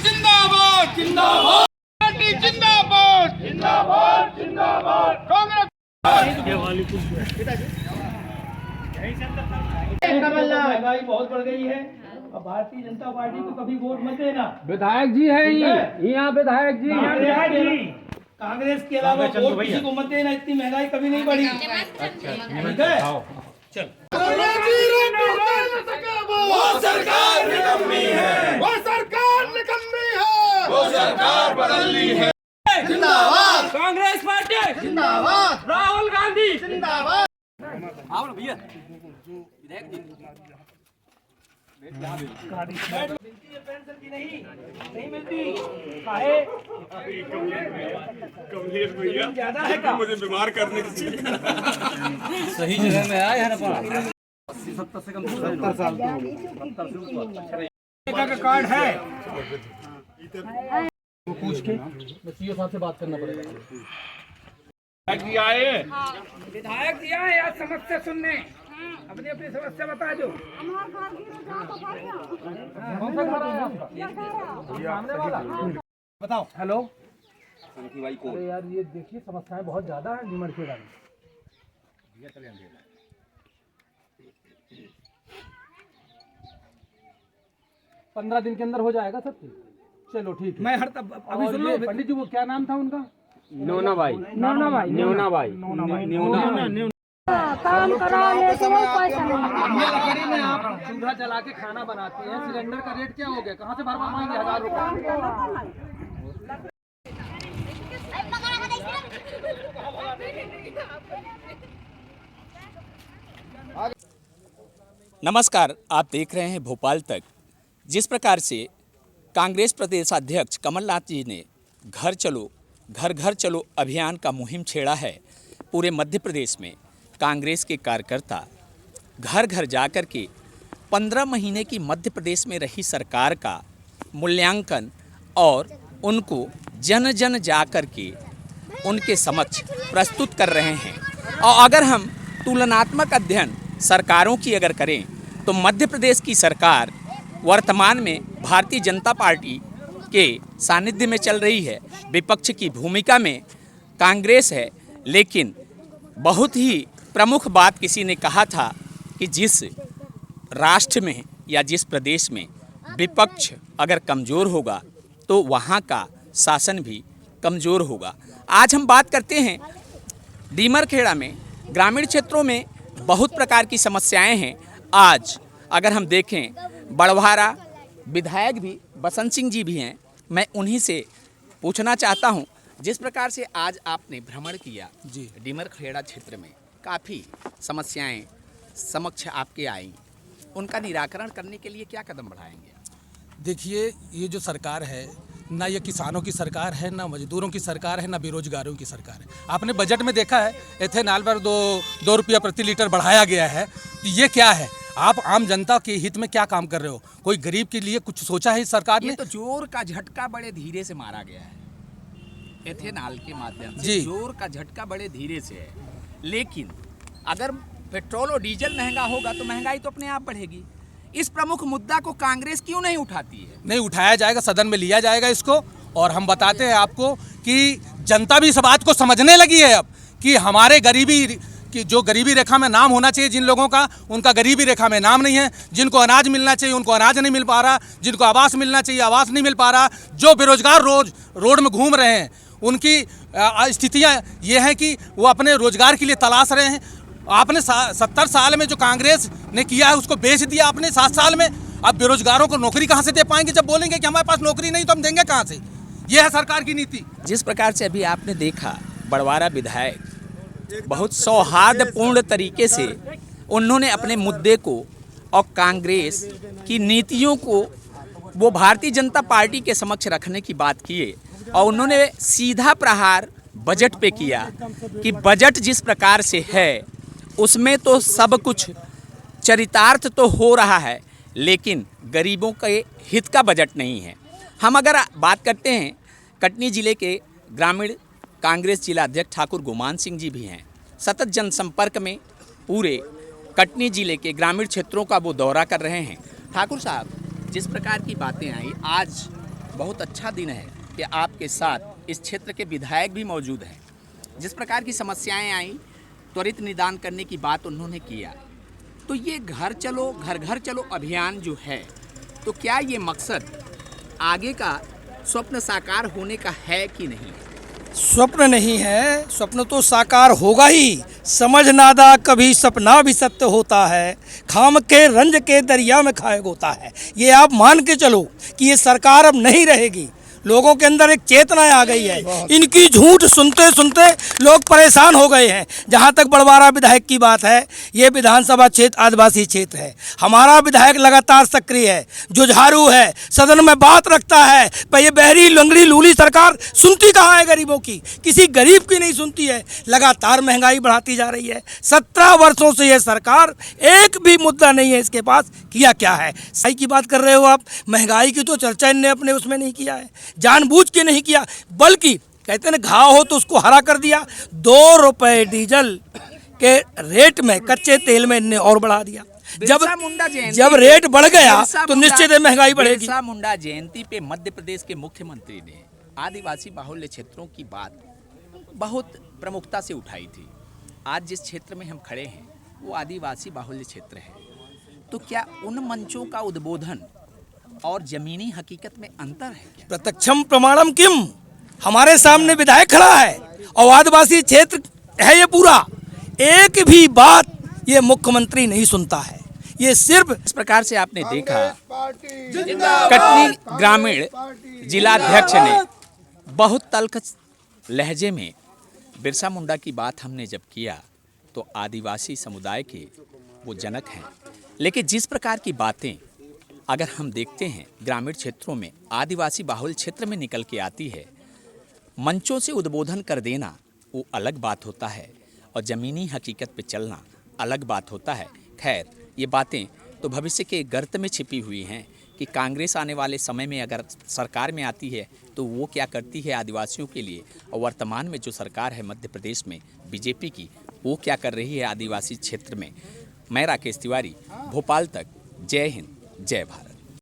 जिंदाबाद जिंदाबाद पार्टी जिंदाबाद जिंदाबाद जिंदाबाद कांग्रेस। महंगाई बहुत बढ़ गई है। अब भारतीय जनता पार्टी को कभी वोट मत देना। विधायक जी है यहाँ विधायक जी कांग्रेस के अलावा वोट किसी को मत देना। इतनी महंगाई कभी नहीं बढ़ी। ठीक है, चल। वो सरकार निकम्मी है, वो सरकार निकम्मी है, वो सरकार बदलनी है। जिंदाबाद कांग्रेस पार्टी जिंदाबाद राहुल गांधी जिंदाबाद। आओ भैया पेंशन की नहीं मिलती। काहे? कमलेश भैया ज्यादा है का? मुझे बीमार करने की सही जगह में आए हैं 70 से कम 70 साल का कार्ड है। वो पूछ के सीओ साहब से बात करना पड़ेगा। विधायक जी आए आज समस्या सुनने। अपनी अपनी समस्या बता दो। बताओ। हेलो अरे यार ये देखिए समस्याएं बहुत ज्यादा है नीमच खेड़ा में। 15 दिन के अंदर हो जाएगा सब चीज। चलो ठीक है। मैं हर तब अभी सुन लो। पंडित जी वो क्या नाम था उनका? न्योना भाई काम कराने से पैसा ये लकड़ी में आप चूल्हा जला के खाना बनाते हैं। सिलेंडर का रेट क्या हो गया? कहाँ से भरवा पाएंगे 1000 रुपए? नमस्कार, आप देख रहे हैं भोपाल तक। जिस प्रकार से कांग्रेस प्रदेशाध्यक्ष कमलनाथ जी ने घर घर चलो अभियान का मुहिम छेड़ा है, पूरे मध्य प्रदेश में कांग्रेस के कार्यकर्ता घर घर जाकर के 15 महीने की मध्य प्रदेश में रही सरकार का मूल्यांकन और उनको जन जन जाकर के उनके समक्ष प्रस्तुत कर रहे हैं। और अगर हम तुलनात्मक अध्ययन सरकारों की अगर करें तो मध्य प्रदेश की सरकार वर्तमान में भारतीय जनता पार्टी के सानिध्य में चल रही है। विपक्ष की भूमिका में कांग्रेस है, लेकिन बहुत ही प्रमुख बात किसी ने कहा था कि जिस राष्ट्र में या जिस प्रदेश में विपक्ष अगर कमज़ोर होगा तो वहाँ का शासन भी कमज़ोर होगा। आज हम बात करते हैं डीमरखेड़ा में। ग्रामीण क्षेत्रों में बहुत प्रकार की समस्याएं हैं। आज अगर हम देखें बड़वारा विधायक भी बसंत सिंह जी भी हैं। मैं उन्हीं से पूछना चाहता हूं, जिस प्रकार से आज आपने भ्रमण किया जी डीमरखेड़ा क्षेत्र में, काफ़ी समस्याएं समक्ष आपके आई, उनका निराकरण करने के लिए क्या कदम बढ़ाएंगे? देखिए, ये जो सरकार है ना, ये किसानों की सरकार है, ना मजदूरों की सरकार है, ना बेरोजगारों की सरकार है। आपने बजट में देखा है एथेनॉल पर दो रुपया प्रति लीटर बढ़ाया गया है। तो ये क्या है? आप आम जनता के हित में क्या काम कर रहे हो? कोई गरीब के लिए कुछ सोचा है इस सरकार ने? ये तो जोर का झटका बड़े धीरे से मारा गया है। एथेनॉल के माध्यम से जी जोर का झटका बड़े धीरे से है, लेकिन अगर पेट्रोल और डीजल महंगा होगा तो महंगाई तो अपने आप बढ़ेगी। इस प्रमुख मुद्दा को कांग्रेस क्यों नहीं उठाती है? नहीं उठाया जाएगा, सदन में लिया जाएगा इसको। और हम बताते हैं आपको कि जनता भी इस बात को समझने लगी है अब कि हमारे गरीबी कि जो गरीबी रेखा में नाम होना चाहिए जिन लोगों का, उनका गरीबी रेखा में नाम नहीं है। जिनको अनाज मिलना चाहिए उनको अनाज नहीं मिल पा रहा, जिनको आवास मिलना चाहिए आवास नहीं मिल पा रहा। जो बेरोजगार रोड में घूम रहे हैं उनकी स्थितियाँ ये हैं कि वो अपने रोजगार के लिए तलाश रहे हैं। आपने 70 साल में जो कांग्रेस ने किया है उसको बेच दिया आपने 7 साल में। अब बेरोजगारों को नौकरी कहाँ से दे पाएंगे? जब बोलेंगे कि हमारे पास नौकरी नहीं तो हम देंगे कहाँ से? ये है सरकार की नीति। जिस प्रकार से अभी आपने देखा, बड़वारा विधायक बहुत सौहार्दपूर्ण तरीके से उन्होंने अपने मुद्दे को और कांग्रेस की नीतियों को वो भारतीय जनता पार्टी के समक्ष रखने की बात किए। और उन्होंने सीधा प्रहार बजट पे किया कि बजट जिस प्रकार से है उसमें तो सब कुछ चरितार्थ तो हो रहा है, लेकिन गरीबों के हित का बजट नहीं है। हम अगर बात करते हैं, कटनी जिले के ग्रामीण कांग्रेस जिला अध्यक्ष ठाकुर गुमान सिंह जी भी हैं। सतत जनसंपर्क में पूरे कटनी जिले के ग्रामीण क्षेत्रों का वो दौरा कर रहे हैं। ठाकुर साहब, जिस प्रकार की बातें आई, आज बहुत अच्छा दिन है कि आपके साथ इस क्षेत्र के विधायक भी मौजूद हैं। जिस प्रकार की समस्याएं आई, त्वरित निदान करने की बात उन्होंने किया। तो ये घर घर चलो अभियान जो है, तो क्या ये मकसद आगे का स्वप्न साकार होने का है कि नहीं? स्वप्न नहीं है, स्वप्न तो साकार होगा ही। समझ नादा कभी सपना भी सत्य होता है, खाम के रंज के दरिया में खाए होता है। ये आप मान के चलो कि ये सरकार अब नहीं रहेगी। लोगों के अंदर एक चेतना आ गई है। इनकी झूठ सुनते सुनते लोग परेशान हो गए हैं। जहाँ तक बड़वारा विधायक की बात है, ये विधानसभा क्षेत्र आदिवासी क्षेत्र है। हमारा विधायक लगातार सक्रिय है, जुझारू है, सदन में बात रखता है। पर ये बहरी लंगड़ी लूली सरकार सुनती कहाँ है गरीबों की? किसी गरीब की नहीं सुनती है। लगातार महंगाई बढ़ाती जा रही है। 17 वर्षों से ये सरकार एक भी मुद्दा नहीं है इसके पास। किया क्या है? सही की बात कर रहे हो आप। महंगाई की तो चर्चा इनने अपने उसमें नहीं किया है, जानबूझ के नहीं किया, बल्कि कहते हैं घाव हो तो उसको हरा कर दिया। 2 रुपए डीजल के रेट में, कच्चे तेल में इनने और बढ़ा दिया। जब रेट बढ़ गया तो निश्चित महंगाई बढ़ेगी। बिरसा मुंडा जयंती पे मध्य प्रदेश के मुख्यमंत्री ने आदिवासी बाहुल्य क्षेत्रों की बात बहुत प्रमुखता से उठाई थी। आज जिस क्षेत्र में हम खड़े हैं वो आदिवासी बाहुल्य क्षेत्र है। तो क्या उन मंचों का उद्बोधन और जमीनी हकीकत में अंतर है क्या? प्रत्यक्षम प्रमाणम किम, हमारे सामने विधायक खड़ा है और आदिवासी क्षेत्र है ये पूरा। एक भी बात ये मुख्यमंत्री नहीं सुनता है। ये सिर्फ इस प्रकार से आपने देखा कटनी ग्रामीण जिलाध्यक्ष ने बहुत तल्ख लहजे में बिरसा मुंडा की बात हमने जब किया तो आदिवासी समुदाय के वो जनक हैं। लेकिन जिस प्रकार की बातें अगर हम देखते हैं ग्रामीण क्षेत्रों में, आदिवासी बाहुल क्षेत्र में निकल के आती है, मंचों से उद्बोधन कर देना वो अलग बात होता है और ज़मीनी हकीकत पे चलना अलग बात होता है। खैर, ये बातें तो भविष्य के गर्त में छिपी हुई हैं कि कांग्रेस आने वाले समय में अगर सरकार में आती है तो वो क्या करती है आदिवासियों के लिए, और वर्तमान में जो सरकार है मध्य प्रदेश में बीजेपी की, वो क्या कर रही है आदिवासी क्षेत्र में। मैं राकेश तिवारी, भोपाल तक। जय हिंद, जय भारत।